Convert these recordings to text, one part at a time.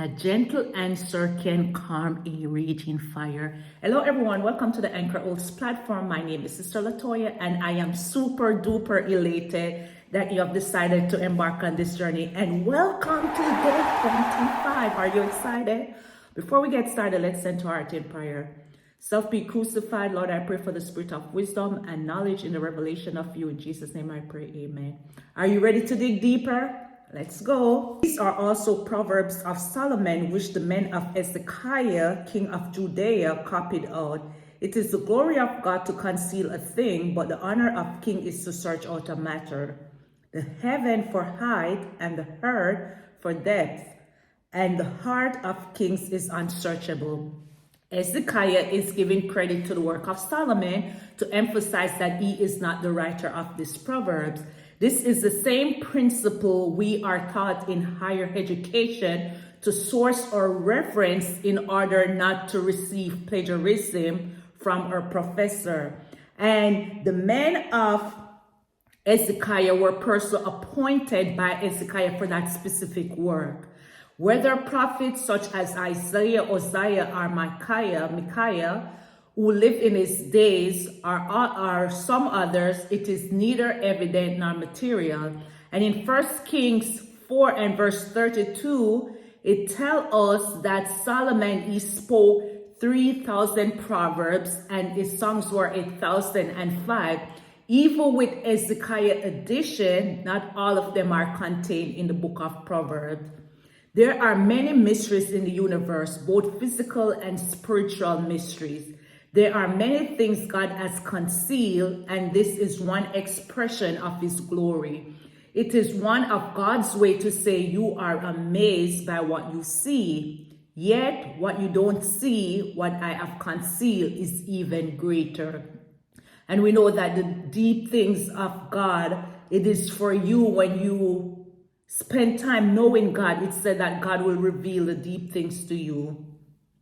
A gentle answer can calm a raging fire. Hello everyone, welcome to the Anchor Oats platform. My name is Sister Latoya and I am super duper elated that you have decided to embark on this journey, and welcome to day 25. Are you excited? Before we get started, let's send to our heart in prayer. Self be crucified, Lord, I pray for the spirit of wisdom and knowledge in the revelation of you. In Jesus' name I pray, amen. Are you ready to dig deeper? Let's go. These are also Proverbs of Solomon, which the men of Hezekiah, king of Judea, copied out. It is the glory of God to conceal a thing, but the honor of king is to search out a matter. The heaven for height and the earth for depth, and the heart of kings is unsearchable. Hezekiah is giving credit to the work of Solomon to emphasize that he is not the writer of these Proverbs. This is the same principle we are taught in higher education to source or reference in order not to receive plagiarism from our professor. And the men of Hezekiah were persons appointed by Hezekiah for that specific work. Whether prophets such as Isaiah, Uzziah, or Micaiah, who lived in his days, or some others, it is neither evident nor material. And in 1 Kings 4 and verse 32, it tells us that Solomon, he spoke 3,000 proverbs and his songs were 8,005. Even with Hezekiah edition, not all of them are contained in the book of Proverbs. There are many mysteries in the universe, both physical and spiritual mysteries. There are many things God has concealed, and this is one expression of his glory. It is one of God's way to say you are amazed by what you see, yet what you don't see, what I have concealed, is even greater. And we know that the deep things of God, it is for you when you spend time knowing God. It said that God will reveal the deep things to you.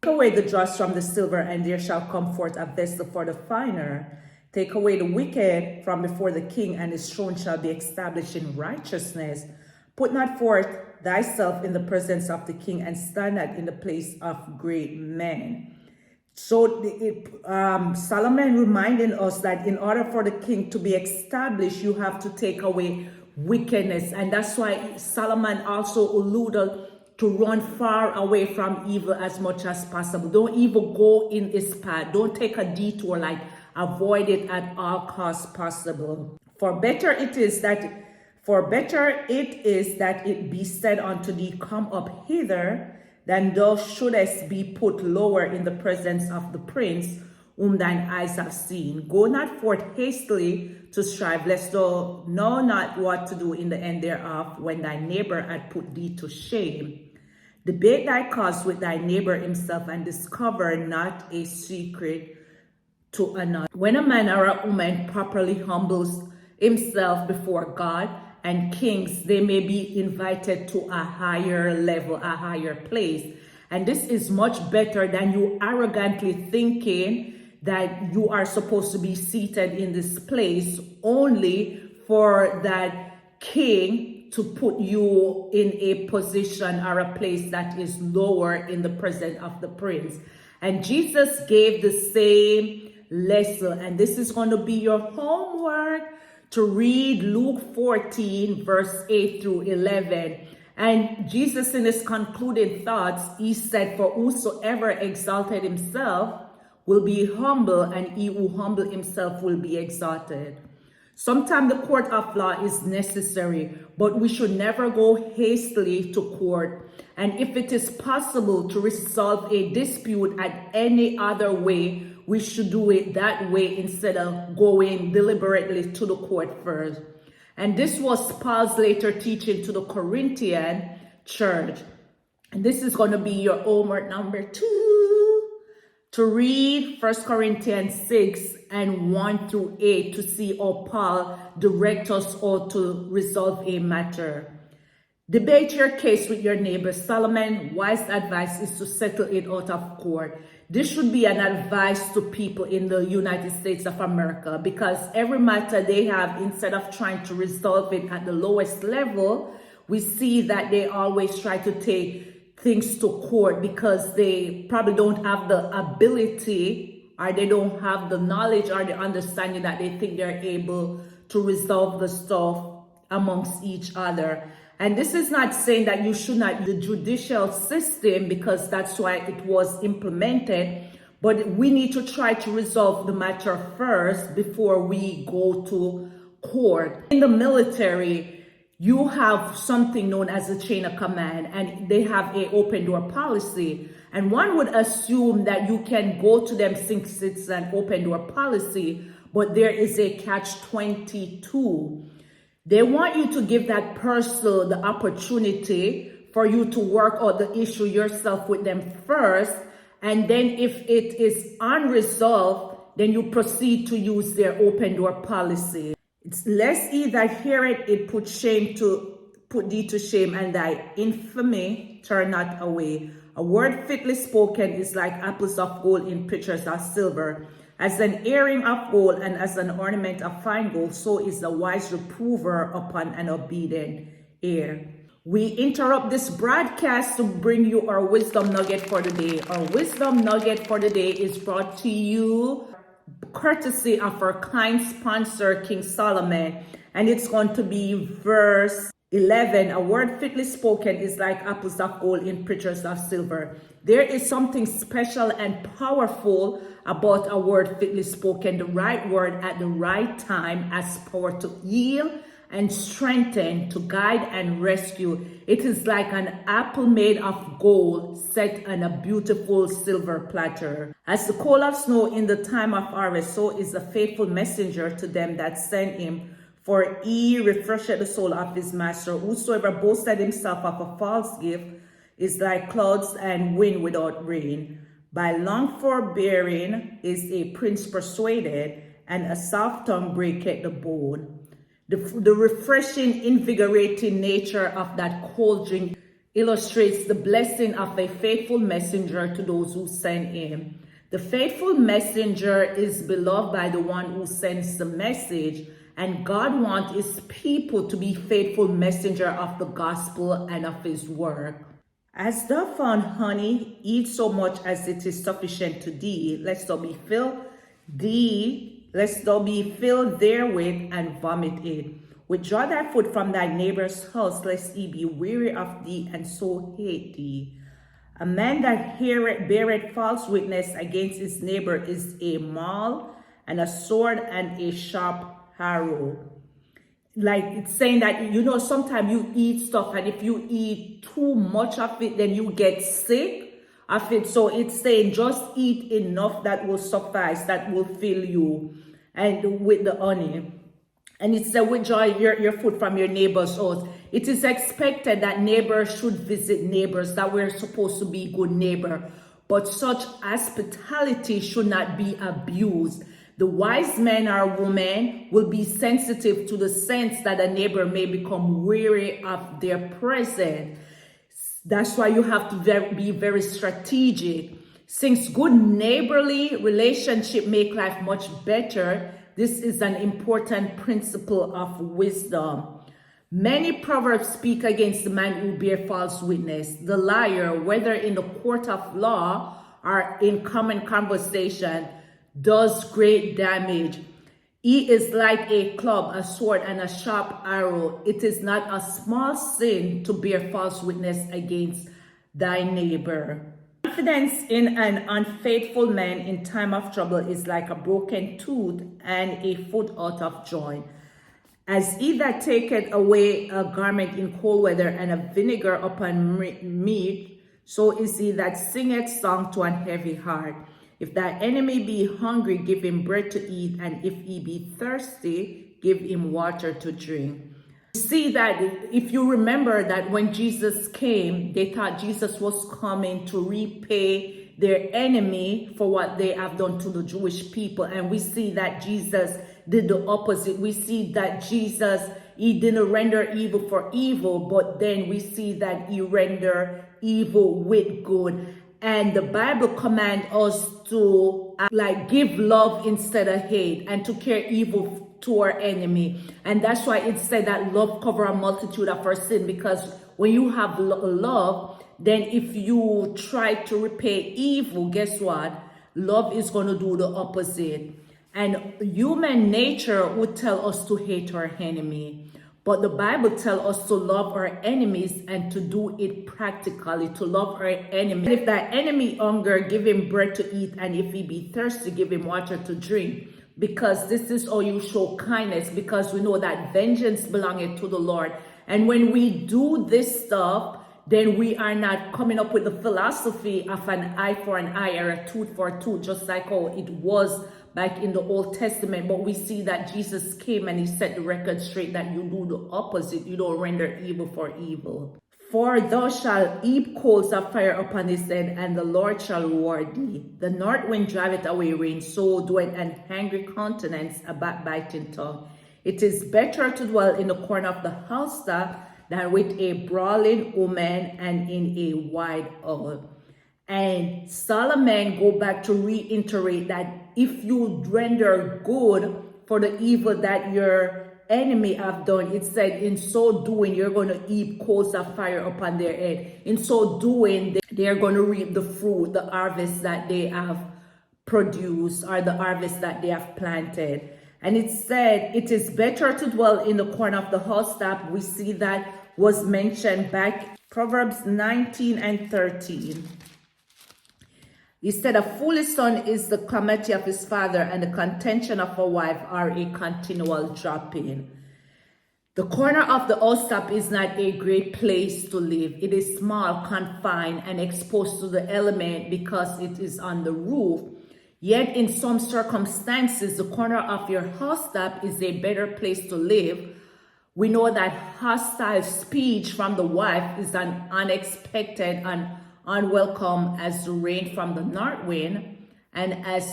Take away the dross from the silver, and there shall come forth a vessel for the finer. Take away the wicked from before the king, and his throne shall be established in righteousness. Put not forth thyself in the presence of the king, and stand not in the place of great men. So Solomon reminding us that in order for the king to be established, you have to take away wickedness. And that's why Solomon also alluded to run far away from evil as much as possible. Don't even go in its path. Don't take a detour, like avoid it at all costs possible. For better it is that it be said unto thee, come up hither, than thou shouldest be put lower in the presence of the prince whom thine eyes have seen. Go not forth hastily to strive, lest thou know not what to do in the end thereof, when thy neighbor had put thee to shame. Debate thy cause with thy neighbor himself, and discover not a secret to another. When a man or a woman properly humbles himself before God and kings, they may be invited to a higher level, a higher place. And this is much better than you arrogantly thinking that you are supposed to be seated in this place only for that king to put you in a position or a place that is lower in the presence of the prince. And Jesus gave the same lesson. And this is going to be your homework, to read Luke 14, verse 8 through 11. And Jesus, in his concluding thoughts, he said, for whosoever exalted himself will be humble, and he who humble himself will be exalted. Sometimes the court of law is necessary, but we should never go hastily to court. And if it is possible to resolve a dispute at any other way, we should do it that way instead of going deliberately to the court first. And this was Paul's later teaching to the Corinthian church. And this is going to be your homework number 2. To read 1 Corinthians 6 and 1 through 8 to see how Paul directs us all to resolve a matter. Debate your case with your neighbor. Solomon's wise advice is to settle it out of court. This should be an advice to people in the United States of America, because every matter they have, instead of trying to resolve it at the lowest level, we see that they always try to take things to court because they probably don't have the ability, or they don't have the knowledge or the understanding that they think they're able to resolve the stuff amongst each other. And this is not saying that you should not use the judicial system, because that's why it was implemented. But we need to try to resolve the matter first before we go to court. In the military, you have something known as a chain of command, and they have an open door policy. And one would assume that you can go to them since it's an open door policy, but there is a catch-22. They want you to give that person the opportunity for you to work out the issue yourself with them first. And then if it is unresolved, then you proceed to use their open door policy. It's lest he that heareth it put thee to shame, and thy infamy turn not away. A word fitly spoken is like apples of gold in pitchers of silver. As an earring of gold and as an ornament of fine gold, so is the wise reprover upon an obedient ear. We interrupt this broadcast to bring you our wisdom nugget for the day. Our wisdom nugget for the day is brought to you courtesy of our kind sponsor, King Solomon. And it's going to be verse 11. A word fitly spoken is like apples of gold in pitchers of silver. There is something special and powerful about a word fitly spoken. The right word at the right time has power to heal and strengthen, to guide and rescue. It is like an apple made of gold set on a beautiful silver platter. As the coal of snow in the time of harvest, so is a faithful messenger to them that send him. For he refresheth the soul of his master. Whosoever boasted himself of a false gift is like clouds and wind without rain. By long forbearing is a prince persuaded, and a soft tongue breaketh the bone. The refreshing, invigorating nature of that cold drink illustrates the blessing of a faithful messenger to those who send him. The faithful messenger is beloved by the one who sends the message, and God wants his people to be faithful messenger of the gospel and of his work. As thou found honey, eat so much as it is sufficient to thee, lest thou be filled therewith and vomit it. Withdraw thy foot from thy neighbor's house, lest he be weary of thee and so hate thee. A man that beareth false witness against his neighbor is a maul, and a sword and a sharp arrow. Like it's saying that, sometimes you eat stuff, and if you eat too much of it, then you get sick of it. So it's saying just eat enough that will suffice, that will fill you, and with the honey. And it said, withdraw your food from your neighbor's house. It is expected that neighbors should visit neighbors, that we're supposed to be good neighbor. But such hospitality should not be abused. The wise man or woman will be sensitive to the sense that a neighbor may become weary of their presence. That's why you have to be very strategic. Since good neighborly relationship make life much better, this is an important principle of wisdom. Many proverbs speak against the man who bear false witness. The liar, whether in the court of law or in common conversation, does great damage. He is like a club, a sword, and a sharp arrow. It is not a small sin to bear false witness against thy neighbor. Confidence in an unfaithful man in time of trouble is like a broken tooth and a foot out of joint. As he that taketh away a garment in cold weather and a vinegar upon meat, so is he that singeth song to an heavy heart. If thy enemy be hungry, give him bread to eat, and if he be thirsty, give him water to drink. See that if you remember that when Jesus came, they thought Jesus was coming to repay their enemy for what they have done to the Jewish people. And we see that Jesus did the opposite. We see that Jesus, he didn't render evil for evil, but then we see that he rendered evil with good. And the Bible commands us to give love instead of hate, and to care evil to our enemy. And that's why it said that love covers a multitude of our sin, because when you have love, then if you try to repay evil, guess what? Love is going to do the opposite. And human nature would tell us to hate our enemy. But the Bible tells us to love our enemies and to do it practically, to love our enemy. If that enemy hunger, give him bread to eat, and if he be thirsty, give him water to drink. Because this is how you show kindness, because we know that vengeance belongeth to the Lord. And when we do this stuff, then we are not coming up with the philosophy of an eye for an eye or a tooth for a tooth, just like how it was back in the Old Testament. But we see that Jesus came and he set the record straight that you do the opposite. You don't render evil for evil. For thou shalt heap coals of fire upon his head, and the Lord shall reward thee. The north wind driveth away rain, so doeth an angry countenance, a backbiting tongue. It is better to dwell in the corner of the housetop than with a brawling woman and in a wide hall. And Solomon go back to reiterate that if you render good for the evil that your enemy have done, it said in so doing you're going to heap coals of fire upon their head. In so doing they're going to reap the fruit, the harvest that they have produced, or the harvest that they have planted. And it said it is better to dwell in the corner of the housetop. We see that was mentioned back Proverbs 19 and 13. He said, a foolish son is the calamity of his father, and the contention of a wife are a continual dropping. The corner of the housetop is not a great place to live. It is small, confined, and exposed to the element because it is on the roof. Yet in some circumstances, the corner of your housetop is a better place to live. We know that hostile speech from the wife is an unexpected and unwelcome as the rain from the north wind and as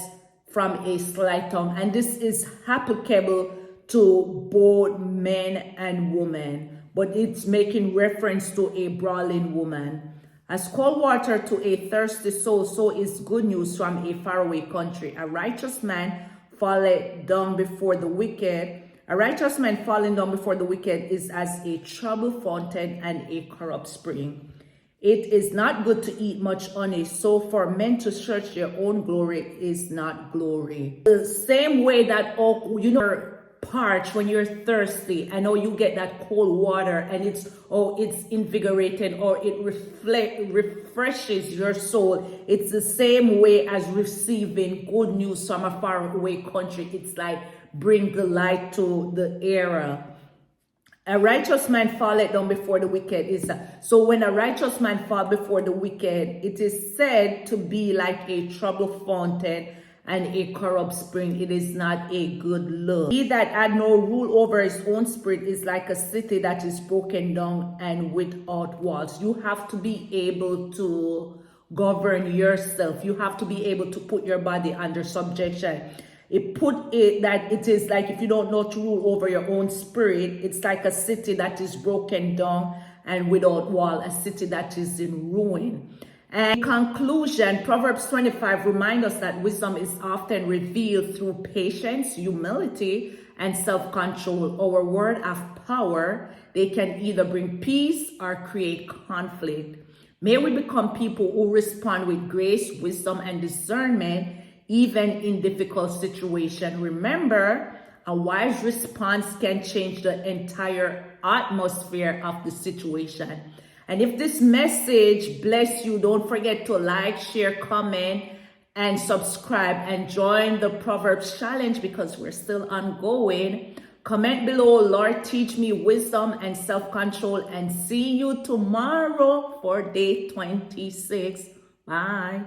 from a slight tongue. And this is applicable to both men and women, but it's making reference to a brawling woman. As cold water to a thirsty soul, so is good news from a faraway country. A righteous man falleth down before the wicked. A righteous man falling down before the wicked is as a troubled fountain and a corrupt spring. It is not good to eat much honey, so for men to search their own glory is not glory. The same way that, you're parched when you're thirsty, I know you get that cold water and it's invigorating, or it refreshes your soul. It's the same way as receiving good news from a faraway country. It's like bring the light to the era. A righteous man falleth down before the wicked. So when a righteous man fall before the wicked, it is said to be like a troubled fountain and a corrupt spring. It is not a good look. He that had no rule over his own spirit is like a city that is broken down and without walls. You have to be able to govern yourself. You have to be able to put your body under subjection. It is like if you don't know to rule over your own spirit, it's like a city that is broken down and without wall, a city that is in ruin. And in conclusion, Proverbs 25 reminds us that wisdom is often revealed through patience, humility, and self-control. Our word of power, they can either bring peace or create conflict. May we become people who respond with grace, wisdom, and discernment, even in difficult situations. Remember, a wise response can change the entire atmosphere of the situation. And if this message bless you, don't forget to like, share, comment, and subscribe, and join the Proverbs Challenge because we're still ongoing. Comment below, Lord, teach me wisdom and self-control, and see you tomorrow for day 26. Bye.